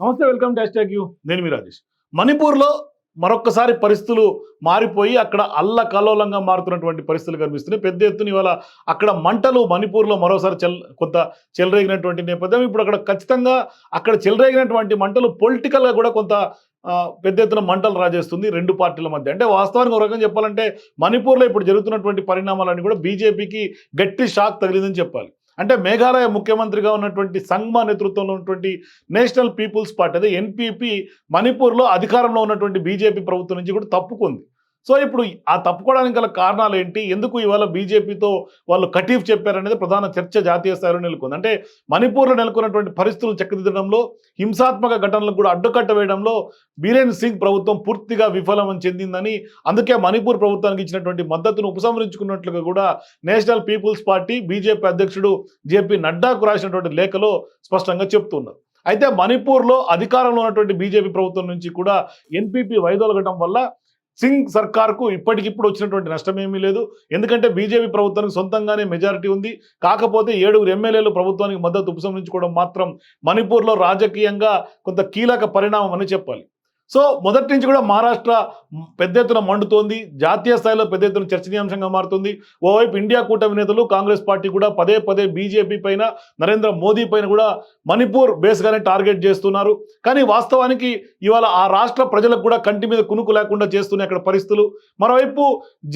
నమస్తే, welcome to hash you. నేను మీ రాజేష్. మణిపూర్లో మరొక్కసారి పరిస్థితులు మారిపోయి అక్కడ అల్లకల్లోలంగా మారుతున్నటువంటి పరిస్థితులు కనిపిస్తున్నాయి. పెద్ద ఎత్తున ఇవాళ అక్కడ మంటలు మణిపూర్లో మరోసారి కొంత చెలరేగినటువంటి నేపథ్యం. ఇప్పుడు అక్కడ ఖచ్చితంగా అక్కడ చెలరేగినటువంటి మంటలు పొలిటికల్గా కూడా కొంత పెద్ద ఎత్తున మంటలు రాజేస్తుంది రెండు పార్టీల మధ్య. అంటే వాస్తవానికి ఒక రకంగా చెప్పాలంటే మణిపూర్లో ఇప్పుడు జరుగుతున్నటువంటి పరిణామాలన్నీ కూడా బీజేపీకి గట్టి షాక్ తగిలిందని చెప్పాలి. అంటే మేఘాలయ ముఖ్యమంత్రిగా ఉన్నటువంటి సంగ్మా నేతృత్వంలో ఉన్నటువంటి నేషనల్ పీపుల్స్ పార్టీ అదే ఎన్పీపీ మణిపూర్లో అధికారంలో ఉన్నటువంటి బీజేపీ ప్రభుత్వం నుంచి కూడా తప్పుకుంది. సో ఇప్పుడు ఆ తప్పుకోవడానికి గల కారణాలు ఏంటి, ఎందుకు ఇవాళ బీజేపీతో వాళ్ళు కటీఫ్ చెప్పారనేది ప్రధాన చర్చ జాతీయ స్థాయిలో నెలకొంది. అంటే మణిపూర్లో నెలకొన్నటువంటి పరిస్థితులను చక్కదిద్దడంలో, హింసాత్మక ఘటనలకు కూడా అడ్డుకట్ట వేయడంలో బీరేన్ సింగ్ ప్రభుత్వం పూర్తిగా విఫలం చెందిందని, అందుకే మణిపూర్ ప్రభుత్వానికి ఇచ్చినటువంటి మద్దతును ఉపసంహరించుకున్నట్లుగా కూడా నేషనల్ పీపుల్స్ పార్టీ బీజేపీ అధ్యక్షుడు జేపీ నడ్డాకు రాసినటువంటి లేఖలో స్పష్టంగా చెప్తున్నారు. అయితే మణిపూర్లో అధికారంలో ఉన్నటువంటి బీజేపీ ప్రభుత్వం నుంచి కూడా ఎన్పీపీ వైదొలగడం వల్ల సింగ్ సర్కార్కు ఇప్పటికిప్పుడు వచ్చినటువంటి నష్టం ఏమీ లేదు. ఎందుకంటే బీజేపీ ప్రభుత్వానికి సొంతంగానే మెజారిటీ ఉంది. కాకపోతే 7 ఎమ్మెల్యేలు ప్రభుత్వానికి మద్దతు ఉపసంహరించుకోవడం మాత్రం మణిపూర్లో రాజకీయంగా కొంత కీలక పరిణామం అని చెప్పాలి. సో మొదటి నుంచి కూడా మహారాష్ట్ర పెద్ద ఎత్తున మండుతోంది, జాతీయ స్థాయిలో పెద్ద ఎత్తున చర్చనీయాంశంగా మారుతుంది. ఓవైపు ఇండియా కూటమి నేతలు కాంగ్రెస్ పార్టీ కూడా పదే పదే బీజేపీ పైన, నరేంద్ర మోదీ పైన కూడా మణిపూర్ బేస్గానే టార్గెట్ చేస్తున్నారు. కానీ వాస్తవానికి ఇవాళ ఆ రాష్ట్ర ప్రజలకు కూడా కంటి మీద కునుకు లేకుండా చేస్తున్నాయి అక్కడ పరిస్థితులు. మరోవైపు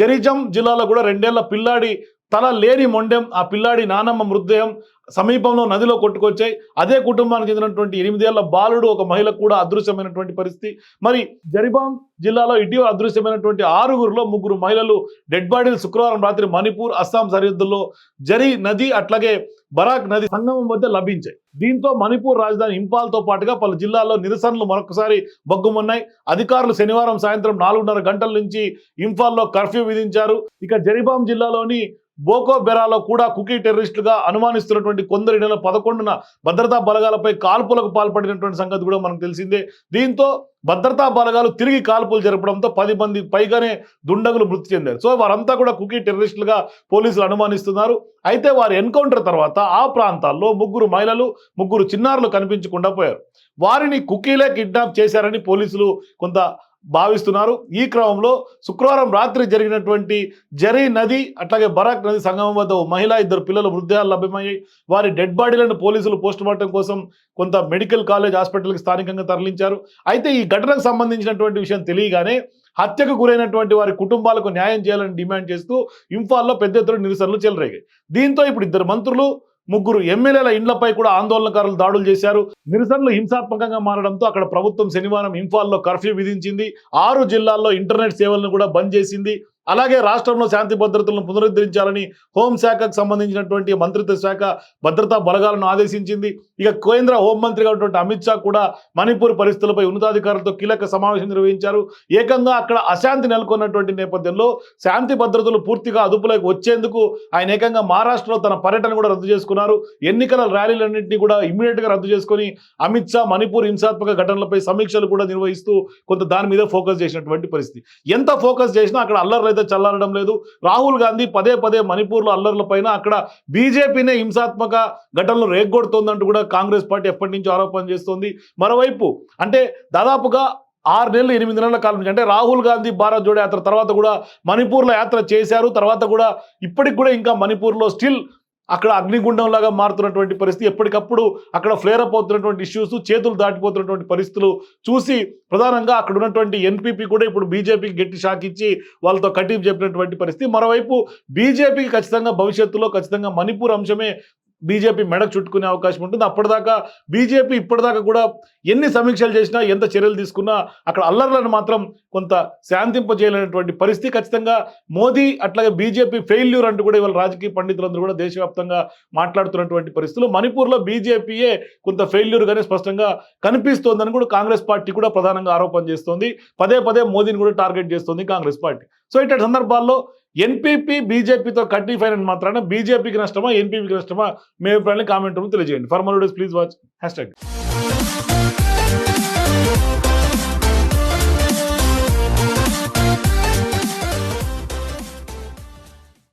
జరిజం జిల్లాలో కూడా 2 ఏళ్ల పిల్లాడి తల లేని మొండెం, ఆ పిల్లాడి నానమ్మ మృతదేహం సమీపంలో నదిలో కొట్టుకొచ్చాయి. అదే కుటుంబానికి చెందినటువంటి 8 ఏళ్ల బాలుడు, ఒక మహిళకు కూడా అదృశ్యమైనటువంటి పరిస్థితి. మరి జరిబాం జిల్లాలో ఇటీవల అదృశ్యమైనటువంటి 6గురిలో 3 మహిళలు డెడ్ బాడీలు శుక్రవారం రాత్రి మణిపూర్ అస్సాం సరిహద్దుల్లో జరి నది అట్లాగే బరాక్ నది సంగమం వద్ద లభించాయి. దీంతో మణిపూర్ రాజధాని ఇంపాల్తో పాటుగా పలు జిల్లాల్లో నిరసనలు మరొకసారి బొగ్గుమన్నాయి. అధికారులు శనివారం సాయంత్రం 4:30 గంటల నుంచి ఇంఫాల్లో కర్ఫ్యూ విధించారు. ఇక జరిబాం జిల్లాలోని బోకో బెరాలో కూడా కుకీ టెర్రరిస్టులుగా అనుమానిస్తున్నటువంటి కొందరు నెల 11న భద్రతా బలగాలపై కాల్పులకు పాల్పడినటువంటి సంగతి కూడా మనకు తెలిసిందే. దీంతో భద్రతా బలగాలు తిరిగి కాల్పులు జరపడంతో 10 మంది పైగానే దుండగులు మృతి చెందారు. సో వారంతా కూడా కుకీ టెర్రరిస్టులుగా పోలీసులు అనుమానిస్తున్నారు. అయితే వారి ఎన్కౌంటర్ తర్వాత ఆ ప్రాంతాల్లో 3 మహిళలు 3 చిన్నారులు కనిపించకుండా పోయారు. వారిని కుకీలే కిడ్నాప్ చేశారని పోలీసులు కొంత భావిస్తున్నారు. ఈ క్రమంలో శుక్రవారం రాత్రి జరిగినటువంటి జరీ నది అట్లాగే బరాక్ నది సంగమం వద్ద మహిళ 2 పిల్లల మృతదేహాలు లభ్యమయ్యాయి. వారి డెడ్ బాడీలను పోలీసులు పోస్టుమార్టం కోసం కొంత మెడికల్ కాలేజ్ హాస్పిటల్కి స్థానికంగా తరలించారు. అయితే ఈ ఘటనకు సంబంధించినటువంటి విషయం తెలియగానే హత్యకు గురైనటువంటి వారి కుటుంబాలకు న్యాయం చేయాలని డిమాండ్ చేస్తూ ఇంఫాల్లో పెద్ద ఎత్తున నిరసనలు చెలరేగాయి. దీంతో ఇప్పుడు 2 మంత్రులు 3 ఎమ్మెల్యేల ఇండ్లపై కూడా ఆందోళనకారులు దాడులు చేశారు. నిరసనలు హింసాత్మకంగా మారడంతో అక్కడ ప్రభుత్వం శనివారం ఇంఫాల్లో కర్ఫ్యూ విధించింది. 6 జిల్లాల్లో ఇంటర్నెట్ సేవలను కూడా బంద్ చేసింది. అలాగే రాష్ట్రంలో శాంతి భద్రతలను పునరుద్ధరించాలని హోంశాఖకు సంబంధించినటువంటి మంత్రిత్వ శాఖ భద్రతా బలగాలను ఆదేశించింది. ఇక కేంద్ర హోంమంత్రిగా ఉన్నటువంటి అమిత్ షా కూడా మణిపూర్ పరిస్థితులపై ఉన్నతాధికారులతో కీలక సమావేశం నిర్వహించారు. ఏకంగా అక్కడ అశాంతి నెలకొన్నటువంటి నేపథ్యంలో శాంతి భద్రతలు పూర్తిగా అదుపులోకి వచ్చేందుకు ఆయన ఏకంగా మహారాష్ట్రలో తన పర్యటన కూడా రద్దు చేసుకున్నారు. ఎన్నికల ర్యాలీలన్నింటినీ కూడా ఇమ్మీడియట్గా రద్దు చేసుకొని అమిత్ షా మణిపూర్ హింసాత్మక ఘటనలపై సమీక్షలు కూడా నిర్వహిస్తూ కొంత దాని మీద ఫోకస్ చేసినటువంటి పరిస్థితి. ఎంత ఫోకస్ చేసినా అక్కడ అల్లర్లు చల్లారడం లేదు. రాహుల్ గాంధీ పదే పదే మణిపూర్లో అల్లర్ల పైన అక్కడ బీజేపీనే హింసాత్మక ఘటనలు రేగొడుతోందంటూ కూడా కాంగ్రెస్ పార్టీ ఎప్పటి నుంచో ఆరోపణ చేస్తోంది. మరోవైపు అంటే దాదాపుగా 6 నెలలు 8 నెలల కాలం నుంచి అంటే రాహుల్ గాంధీ భారత్ జోడో యాత్ర తర్వాత కూడా మణిపూర్లో యాత్ర చేశారు. తర్వాత కూడా ఇప్పటికి కూడా ఇంకా మణిపూర్లో స్టిల్ అక్కడ అగ్నిగుండంలాగా మారుతున్నటువంటి పరిస్థితి, ఎప్పటికప్పుడు అక్కడ ఫ్లేరప్ అవుతున్నటువంటి ఇష్యూస్, చేతులు దాటిపోతున్నటువంటి పరిస్థితులు చూసి ప్రధానంగా అక్కడ ఉన్నటువంటి ఎన్పీపీ కూడా ఇప్పుడు బీజేపీకి గట్టి షాక్ ఇచ్చి వాళ్ళతో కటీఫ్ చెప్పినటువంటి పరిస్థితి. మరోవైపు బీజేపీకి ఖచ్చితంగా భవిష్యత్తులో ఖచ్చితంగా మణిపూర్ అంశమే బీజేపీ మెడకు చుట్టుకునే అవకాశం ఉంటుంది. అప్పటిదాకా బీజేపీ ఇప్పటిదాకా కూడా ఎన్ని సమీక్షలు చేసినా, ఎంత చర్యలు తీసుకున్నా అక్కడ అల్లర్లను మాత్రం కొంత శాంతింపజేయలేనటువంటి పరిస్థితి. ఖచ్చితంగా మోదీ అట్లాగే బీజేపీ ఫెయిల్యూర్ అంటూ కూడా ఇవాళ రాజకీయ పండితులందరూ కూడా దేశవ్యాప్తంగా మాట్లాడుతున్నటువంటి పరిస్థితులు. మణిపూర్లో బీజేపీయే కొంత ఫెయిల్యూర్గానే స్పష్టంగా కనిపిస్తోందని కూడా కాంగ్రెస్ పార్టీ కూడా ప్రధానంగా ఆరోపణ చేస్తోంది. పదే పదే మోదీని కూడా టార్గెట్ చేస్తోంది కాంగ్రెస్ పార్టీ. సో ఇట్లాంటి సందర్భాల్లో ఎన్పీపీ బీజేపీతో కటీఫ్ అయిన మాత్రాన బీజేపీకి నష్టమా, ఎన్పీపీకి నష్టమా? మీ అభిప్రాయాన్ని కామెంట్ రూపంలో తెలియజేయండి. For more videos please watch hash tag.